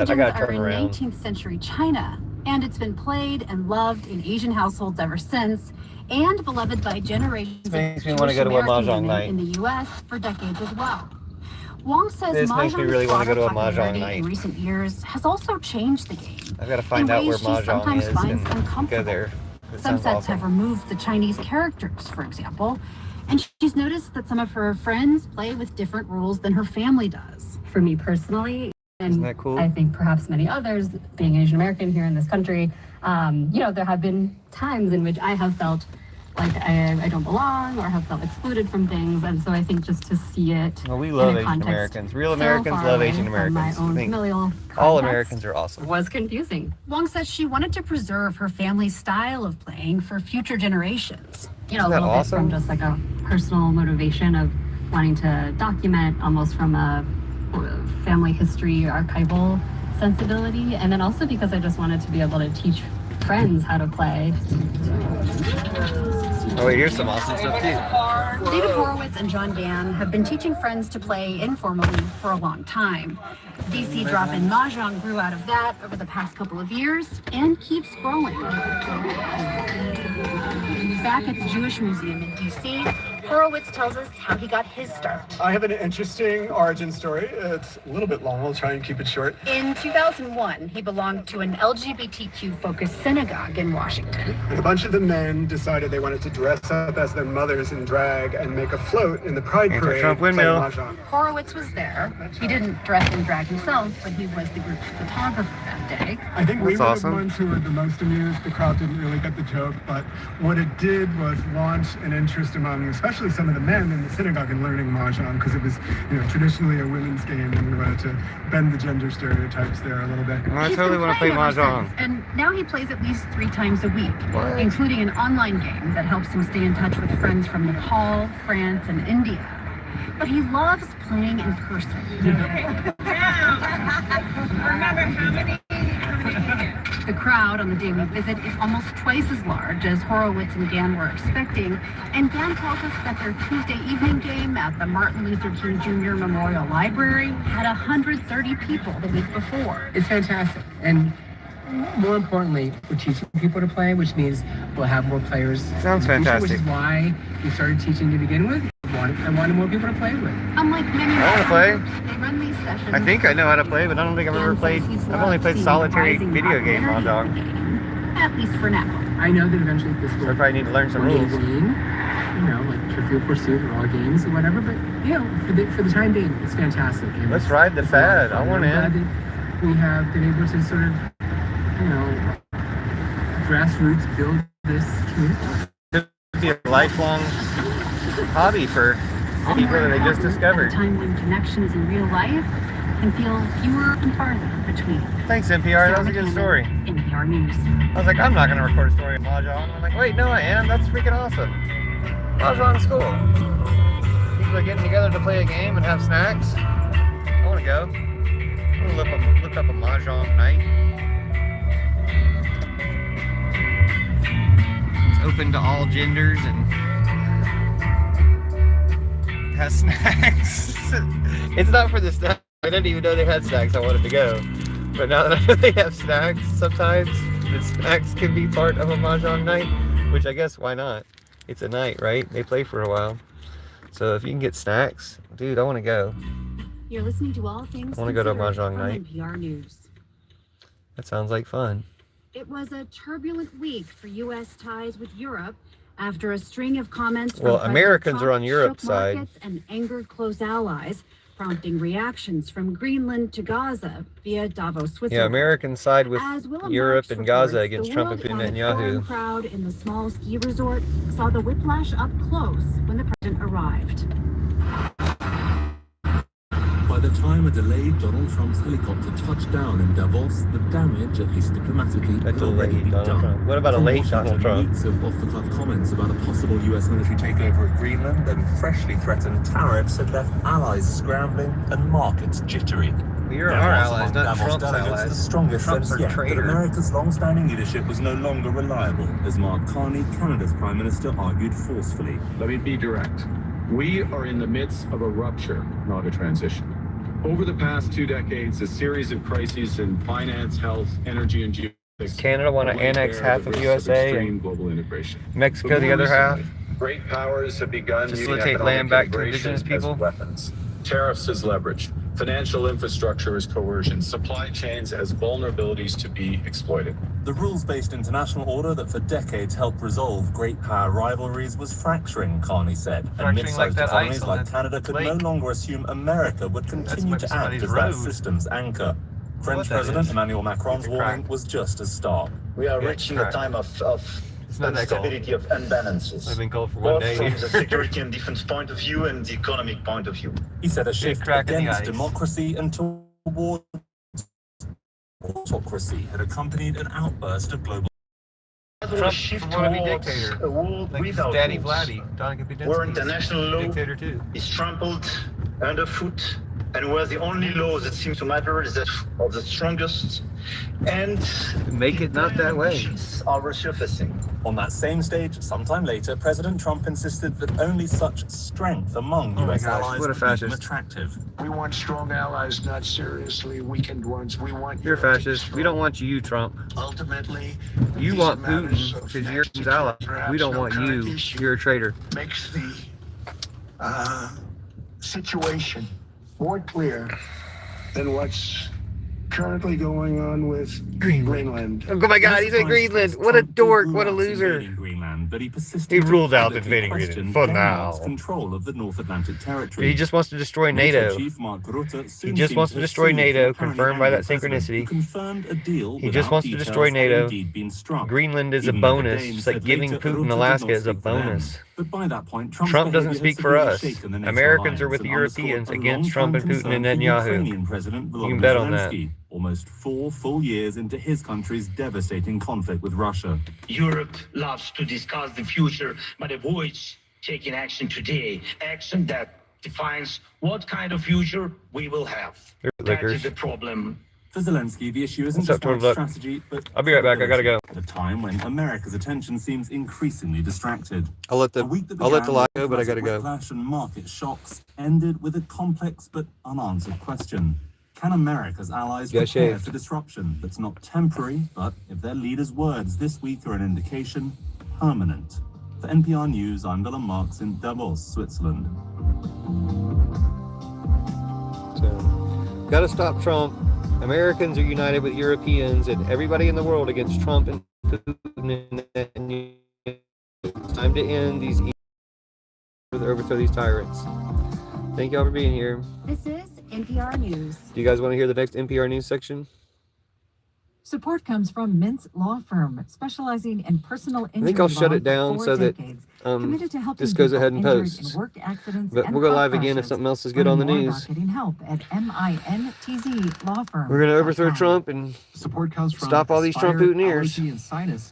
I Legends gotta are turn in around. 19th century China, and it's been played and loved in Asian households ever since, and beloved by generations of Makes me want to go to a Jewish mahjong American night. women in the U.S. for decades as well. Wong says This makes me mahjong's really want to go to a broader mahjong popularity night. in recent years has also changed the game. I've got to in find out where ways she mahjong sometimes is finds and go uncomfortable. there. It Some sounds sets have awesome. removed the Chinese characters, for example, and she's noticed that some of her friends play with different rules than her family does. For me personally, and Isn't that cool? I think perhaps many others, being Asian American here in this country, there have been times in which I have felt like I don't belong or have felt excluded from things, and so I think just to see it. Well, we love in a Asian context Americans. Real so Americans far love away Asian from Americans. my I own think familial all context Americans are awesome. was confusing. Wong says she wanted to preserve her family's style of playing for future generations. You know, a Isn't that little bit from awesome? just like a personal motivation of wanting to document, almost from a family history archival sensibility, and then also because I just wanted to be able to teach friends how to play. Oh, wait, here's some awesome stuff too. David Horowitz and John Gann have been teaching friends to play informally for a long time. DC drop-in mahjong grew out of that over the past couple of years and keeps growing. Back at the Jewish Museum in DC, Horowitz tells us how he got his start. I have an interesting origin story. It's a little bit long. I'll try and keep it short. In 2001, he belonged to an LGBTQ-focused synagogue in Washington. And a bunch of the men decided they wanted to dress up as their mothers in drag and make a float in the Pride Parade. Anti-Trump windmill. playing mahjong. Horowitz was there. He didn't dress in drag himself, but he was the group's photographer that day. I think we That's were awesome. the ones who were the most amused. The crowd didn't really get the joke, but what it did was launch an interest among, especially some of the men in the synagogue, in learning mahjong, because it was, traditionally a women's game, and we wanted to bend the gender stereotypes there a little bit. Well, I He's totally been want to play playing ever mahjong. since, and now he plays at least 3 times a week, What? including an online game that helps him stay in touch with friends from Nepal, France, and India. But he loves playing in person. Remember how many? The crowd on the day we visit is almost twice as large as Horowitz and Gann were expecting, and Gann tells us that their Tuesday evening game at the Martin Luther King Jr. Memorial Library had 130 people the week before. It's fantastic. And more importantly, we're teaching people to play, which means we'll have more players. Sounds in the future, fantastic. Which is why we started teaching to begin with. I wanted more people to play with. Unlike many I wanna play. groups, they run these sessions. I think I know how to play, but I don't think I've ever played. I've only played solitary video game mahjong. At least for now. I know that eventually this So I will probably need to learn some one day rules. wane, like Trivial Pursuit or all games or whatever. But for the time being, it's fantastic. And Let's ride the it's a lot of fad. I fun. want I'm glad in. that we have been able to sort of, grassroots build this community. Could be a lifelong hobby for people that they just At a discovered. time when connections in real life can feel fewer and farther between. Thanks, NPR. That was a good story. NPR News. I was like, I'm not going to record a story of mahjong. I'm like, wait, no, I am. That's freaking awesome. Mahjong's cool. People are getting together to play a game and have snacks. I want to go. I'm going to look up a mahjong night. It's open to all genders and has snacks. It's not for the snack. I didn't even know they had snacks. I wanted to go. But now that I know they have snacks, sometimes the snacks can be part of a mahjong night, which I guess why not? It's a night, right? They play for a while. So if you can get snacks, dude, I want to go. You're listening to All Things I wanna go to a Considered mahjong from night. NPR News. That sounds like fun. It was a turbulent week for U.S. ties with Europe after a string of comments from Well, President Americans Trump are on Europe's shook side. markets and angered close allies, prompting reactions from Greenland to Gaza via Davos, Switzerland. Yeah, Americans side with As Willem Europe Marx and reports, Gaza against the Trump and world-wanted Netanyahu. foreign crowd in the small ski resort saw the whiplash up close when the president arrived. By the time a delayed Donald Trump's helicopter touched down in Davos, the damage, at least diplomatically, A had already delayed been Donald done. Trump. What about a From late Washington, Donald Trump? weeks of off-the-cuff comments about a possible U.S. military takeover of Greenland and freshly threatened tariffs had left allies scrambling and markets jittery. You're There our was allies, among not Davos Trump's delegates allies. the strongest Trump's sense our yet that traitor. America's long-standing leadership was no longer reliable, as Mark Carney, Canada's Prime Minister, argued forcefully. Let me be direct. We are in the midst of a rupture, not a transition. Over the past 2 decades, a series of crises in finance, health, energy, and geopolitics. Does Canada want to annex half of USA and global integration. Mexico the other half? Great powers have begun Facilitate land back to indigenous people? Weapons. Tariffs as leverage. Financial infrastructure as coercion. Supply chains as vulnerabilities to be exploited. The rules-based international order that for decades helped resolve great power rivalries was fracturing, Carney said. And Fracturing mid-sized like that economies ice on like the Canada could lake. no longer assume America would continue to act somebody's as that road. system's anchor. French that President is. Emmanuel Macron's It's a warning crack. was just as stark. We are Yeah, reaching correct. a time of It's not that cold. instability, of imbalances, I've been cold for one both day. from the security and defense point of view and the economic point of view. He said a shift crack in the against ice. democracy and toward autocracy had accompanied an outburst of global. A shift wanna be towards dictator. a world Like his without daddy rules, Vladdy, Don where Kapudinski's international law dictator too. is trampled underfoot, and where the only laws that seem to matter is that of the strongest, and Make it not that way. ambitions are resurfacing. On that same stage, sometime later, President Trump insisted that only such strength among Oh my US gosh, allies what a would make them fascist. attractive. We want strong allies, not seriously weakened ones. We want You're a Europe to be fascist. We strong. don't want you, Trump. Ultimately, You these want are matters Putin of because you're his national, ally. perhaps We don't no want current you. issue You're a traitor. makes the situation more clear than what's currently going on with Greenland. Oh my God, he's in Greenland. What a dork. What a loser. Greenland, but he persisted He to ruled out publicly invading question Greenland for Denmark's now. control of the North Atlantic territory. He just wants to destroy NATO NATO. Chief Mark Rutte soon He just seemed wants to to have destroy soothed the NATO, apparently confirmed by angry that president, synchronicity. who confirmed a deal He just without wants to details destroy had NATO. indeed been struck. Greenland is a Even though the bonus. Danes It's like said giving later Rutte Putin did not Alaska is a speak for them. bonus. But by that point, Trump's Trump doesn't behavior had speak for severely us. shaken the NATO Americans are alliance with the and underscored Europeans a against Trump and long-time Putin and concern for Netanyahu. Ukrainian President You can bet on that. Zelensky, almost 4 full years into his country's devastating conflict with Russia. Europe loves to discuss the future, but avoids taking action today. Action that defines what kind of future we will have. That is the problem. For Zelensky, the issue isn't What's up, just about Turtle Duck? strategy, but I'll be right back. I gotta go. at a time when America's attention seems increasingly distracted. I'll let the A week that lie began with go, but I gotta go. whiplash and market shocks ended with a complex but unanswered question. Can America's allies Get prepare shaved. for disruption that's not temporary, but if their leaders' words this week are an indication, permanent? For NPR News, I'm Dylan Marks in Davos, Switzerland. So, gotta stop Trump. Americans are united with Europeans and everybody in the world against Trump and Putin. And it's time to end these overthrow these tyrants. Thank y'all for being here. This is NPR News. Do you guys want to hear the next NPR News section? Support comes from Mintz Law Firm, specializing in personal injury. I think I'll shut law it down for so that decades. Committed to helping this goes people ahead and injured posts. in work accidents But and we'll go car live again if crashes. something else is good Learn on the more news. about getting help at MINTZ Law Firm. We're gonna overthrow Trump and Support comes from stop all these Trump Aspire, Putineers. Allergy and Sinus,